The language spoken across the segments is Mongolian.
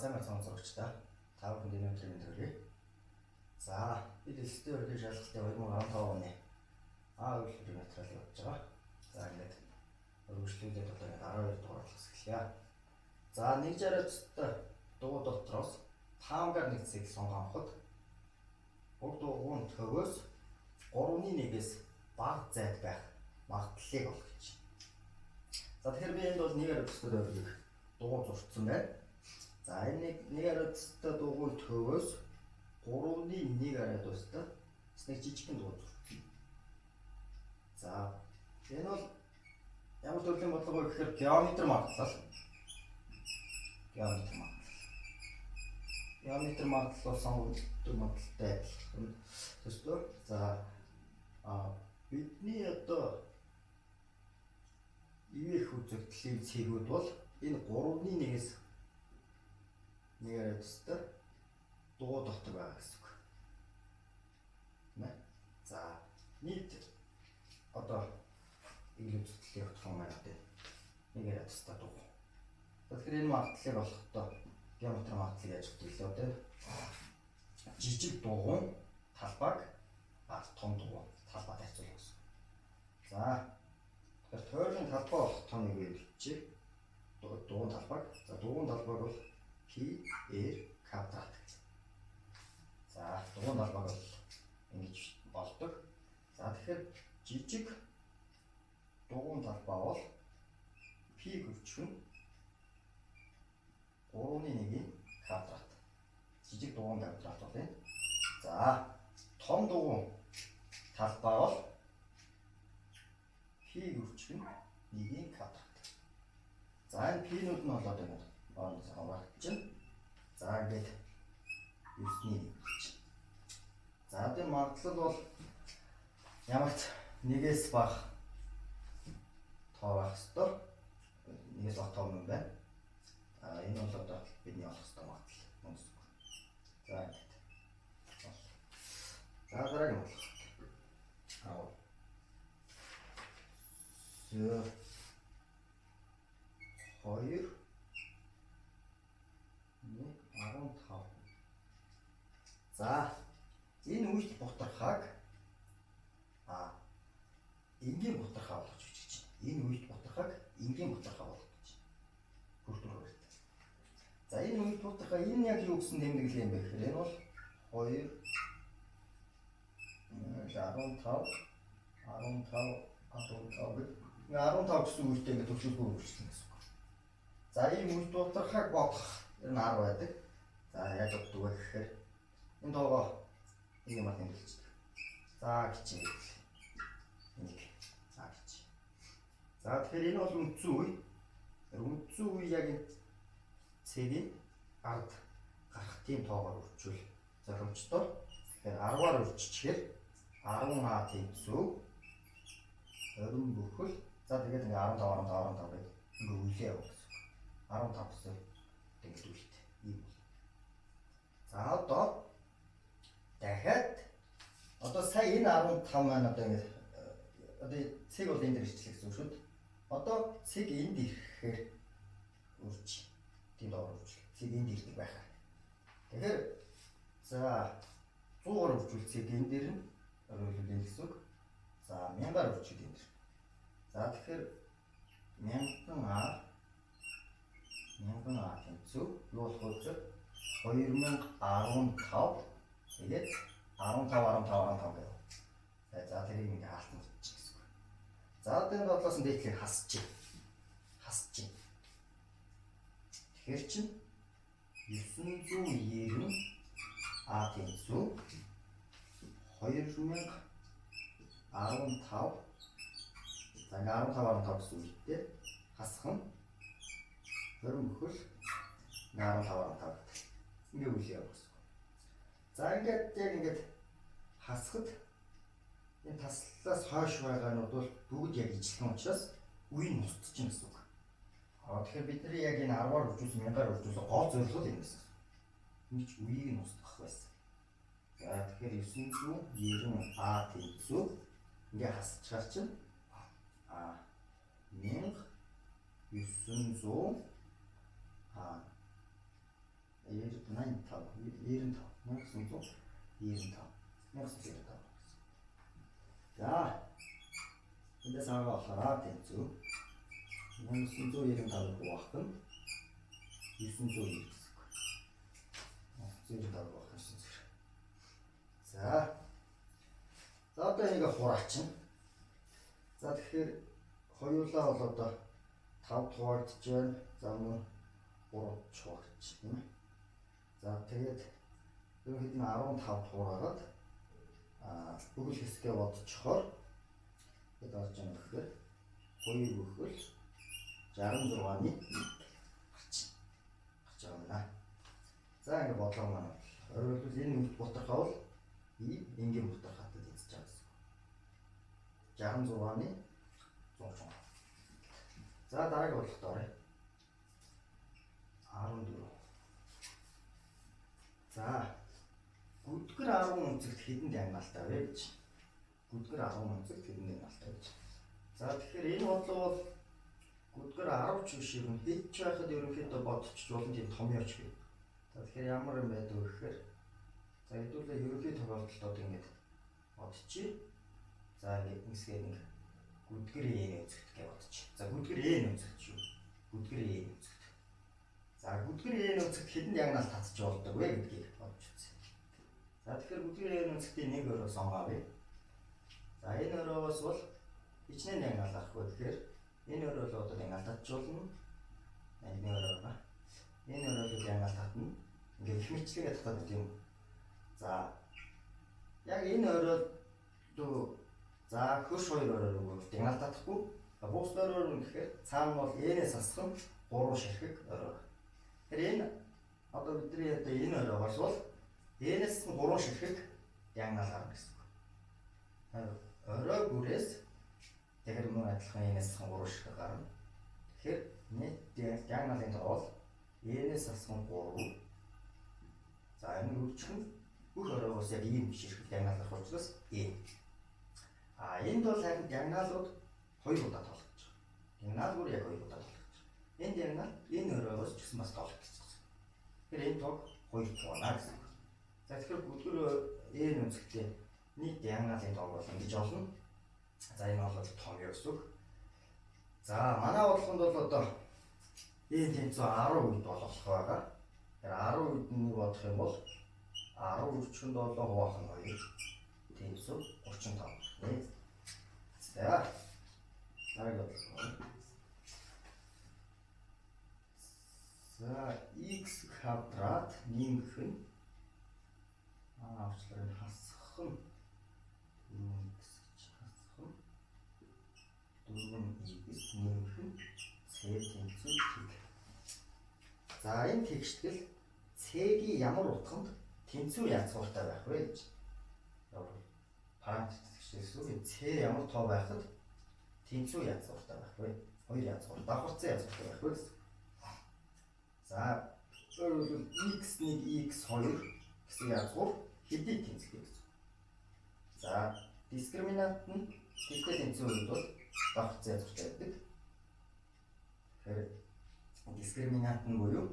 сайн мэцэн зурагчдаа та бүхэнд өнөөдрийн мэнд хүргэе. За, бид элстэй өргөж шалгалтын 2015 оны үйлдвэрийн материалыг бодож байгаа. За, ингээд өргөжлүүлээд одоо 12 дугаар болохос эхэлье. За, 160-д дугуй дотроос таамгаар нэг цэг сонгоход уг дугуйн төвөөс 3-1-ээс бага зайд байх магадлалыг олох гэж. За, тэгэхээр би энд бол 160-д өргөж дугуй зурцсан байна. За, энэ 160-д дугуй төвөөс 3-1 арайд устай нэг жижигхэн дугуй зурцсан. За, энэ бол ямар төрлийн бодлого вэ гэхээр геометр магадлал. Геометр магадлал бол сонгогддог магадлалтай адилхан. Төстэй. За, бидний одоо ивэх үзэгдлийн цэгүүд бол энэ 3-1-ээс 1 арайд устай дугуй дотор байгаа гэсэн үг. Нэ? За, нийт одоо ивэх үзэгдлийн утга маань одоо 1 арайд устай дугуй. Тэгэхээр энэ магадлалыг олохдоо геометр магадлалыг яаж хөтөлөө одоо жижиг дугуй талбайг том дугуй талбайд харьцуулах гэсэн. За, тэгэхээр тойрны талбай болох томыг бичиж дугуй талбайг. За, дугуй талбайг бол πr квадрат гэж. За, дугуй талбайг бол ингэж болдог. За, тэгэхээр жижиг дугуй талбай бол π хөвчгөн 3-1-ийн квадрат. Жижиг дугуйн квадрат бол энэ. За, том дугуй талбай бол π хөвчгөн 1-ийн квадрат. За, энэ π-нүүд нь болоод байна. Оноос аваад чинь. За, ингээд 9-1 гэж. За, энэ магадлал бол ямагт 1-ээс бага тоо байх ёстой. 1-ээс бага тоо юм байна. Энэ бол одоо бидний олох ёстой магадлал. За, ингээд. За, дараагийн бодлого. Зөө 2 15. За, энэ үйлдэл бутархааг энгийн бутархаа болгож бичиж байна. Энэ үйлдэл бутархааг энгийн бутархаа болгож гэж. Бүртгүүр үүрэгтэй. За, энэ үйлдэл бутархаа энэ яг юу гэсэн тэмдэглэл юм бэ гэхээр энэ бол 2 15 гэсэн үгтэй ингээд төвшөлгөө үргэлжлэн гэсэн үг. За, ийм үйлдэл бутархааг бодох энэ 10 байдаг. За, яаж боддог вэ гэхээр энэ тоогоо нэг юм тэмдэглэждэг. За, гिचээ. Нэг. За, гिचээ. За, тэгэхээр энэ бол үндсэн үе. Үндсэн үе яг энэ цэгийн ард гарах тийм тоогоор үржүүл зохимжтой. Тэгэхээр 10-аар үржчихээр 10А тэнцүү 20 бүхэл. За, тэгээд ингээ 15 гэж ингээ үлээ явах гэсэн. 15 гэсэн тэгээд үлээ. Ийм бол. За, дахиад сая энэ 15 маань одоо ингэ цэг бол энэ дээр ирчлээ гэсэн үг шүү дээ. Одоо цэг энд ирэхээр үрж тийм доор үрж. Цэг энд ирдэг байхаа. Тэгэхээр за 100-аар үржүүл цэг энэ дээр нь өрөөлүүлэн гэсэн үг. За, 1000-аар үржүүл энэ дээр. За, тэгэхээр 1000А тэнцүү юу болох вэ гэхээр 2015 тэгээд 15 гэх. За, тэрийг ингээ хаалтан болчих гэсэн үг. За, энэ бодлоос нь дээдлийг хасч. Тэгэхээр чинь 990 А тэнцүү 2015 за, 15 гэсэн үгтэй хасах нь 20 бүхэл 15 ингээ үйл явах гэсэн. За, ингээд хасахад энэ таслалаас хойш байгаанууд бол бүгд яг ижилхэн учраас үе нь устчихна гэсэн үг. Тэгэхээр бидний яг энэ 10-аар үржүүлсэн 1000-аар үржүүлсэн гол зорилго юм гэсэн. Энд ч үеийг нь устгах байсан. За, тэгэхээр 990 А тэнцүү ингээ хасчихар чинь 1900 85 95 1995 1995. За эндээс аваа болохоор тэнцүү 1995 хуваах нь 990 гэсэн үг. 995 хуваах гэсэн зэрэг. За одоо энийг хураачин. За тэгэхээр хоёулаа бол одоо 5 хуваагдж байна. За мөн 3 хуваагдж байна. За тэгээд ерөнхийд нь 15 хураагаад бүгд хэсгээ бодцохоор хэд болж байгаа гэхээр 2 бүхэл 66-ны гарч байгаа юм байна. За ингэ бодлого маань өөрөлдвөл энэ үт бутархаа бол энгийн бутархаатай эзэж байгаа гэсэн. 66-ны 100. За дараагийн бодлогот оръё. 14. За гүдгэр 10 үнцэгт хэдэн диагоналтай вэ гэж. Гүдгэр 10 үнцэгт хэдэн диагоналтай гэж. За тэгэхээр энэ бодлого бол гүдгэр 10 ч биш юм хэд ч байхад ерөнхийдөө бодчих болно тийм том явж бий. За тэгэхээр ямар юм байдаг вэ гэхээр за хэдүүлээ ерөнхий тохиолдолд одоо ингэж бодчих. За ингэ нэгсгээд нэг гүдгэр N үнцэгт гэж бодчих. За гүдгэр N үнцэгт шүү. Гүдгэр N үнцэгт. За гүдгэр N үнцэгт хэдэн диагоналт татчих болдог вэ гэдгийг бодож үзье. За тэгэхээр гүдгэр N үнцэгтийн нэг өрөө сонгоё. За энэ өрөөс бол хичнээн диагоналт авах вэ гэхээр энэ өрөө л одоо диагоналт татчихвол энэ өрөө ба энэ өрөө л диагоналт татна. Ингээд их мэтлэгээ татаад юм. За яг энэ өрөө дөө за хөрш хоёр өрөө нөгөө диагоналт татахгүй. Бус өрөө нь гэхээр цаана бол N-ээс асах нь 3 ширхэг өрөө. Тэгэхээр энэ одоо бидний одоо энэ өрөөгөөс бол N-ээс нь 3 ширхэг диагоналт гарна гэсэн үг. Өрөө бүрээс тэгэхээр мөн адилхан N-ээс нь 3 ширхэг гарна. Тэгэхээр нийт диагоналын тоо бол N-ээс асах нь 3. За энэ үржих нь бүх өрөөгөөс яг ийм ширхэг диагоналт гарах учраас N. Энд бол харин диагоналууд 2 удаа тоглож байгаа. Диагоналууд яг 2 удаа тоглож байгаа. Энэ диагонал энэ өрөөгөөс ч гэсэн бас тоглох гэсэн. Тэгэхээр энэ тог 2 туунаа гэсэн. За тэгэхээр бүдгэр N үнцэгтэй нийт диагоналын тог бол ингэж олно. За энэ бол том юу гэсэн үг. За манай бодлогонд бол одоо N тэнцүү 10 үед болох байгаа. Тэгэхээр 10 үед нь бодох юм бол 10 47 хуваах нь 2 тэнцүү 35. За дараагийн бодлого. За x квадрат нэмэх нь авчлаар нь хасах нь 4x гэж хасах нь 4x нэмэх нь c тэнцүү тэг. За энэ тэгштэл c-ийн ямар утганд тэнцүү язгууртай байх вэ гэж. Параметр тэгшээс c ямар тоо байхад тэнцүү язгууртай байх вэ? 2 язгуур давхарцсан язгууртай байх вэ гэсэн. За өөрөлдвөл x1 x2 гэсэн язгуур хэдий тэнцвэр гэсэн. За дискриминант нь хэдий тэнцвэр үед бол давхарцсан язгууртай байдаг. Тэгэхээр дискриминант нь буюу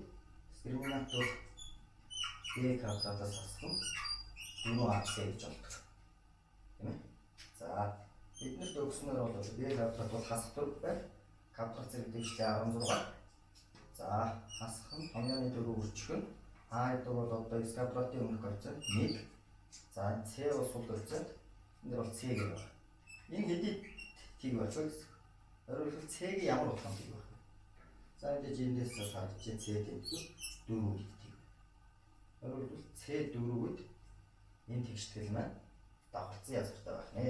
дискриминант бол b квадратаас асах нь 4ac гэж болдог. Тийм ээ. За биднэрт өгснөр бол b квадрат бол хасах төр байна. Квадрат зэрэг дэвшлээ 16. За хасах нь томьёоны 4 үржих нь а гэдэг бол одоо x квадратын өмнөх коэффициент 1. За c бол сул коэффициент. Энэ бол c гэх байна. Энэ хэдий тийг байх вэ гэсэн. Өөрөлдвөл c-ийн ямар утгаанд тийг байх вэ? За энэ эндээс харагдаж c тэнцүү 4 үед тийг. Өөрөлдвөл c 4 үед энэ тэгштгэл маань давхарцсан язгууртай байх нэ.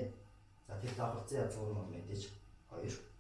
За тэр давхарцсан язгуур нь мэдээж 2.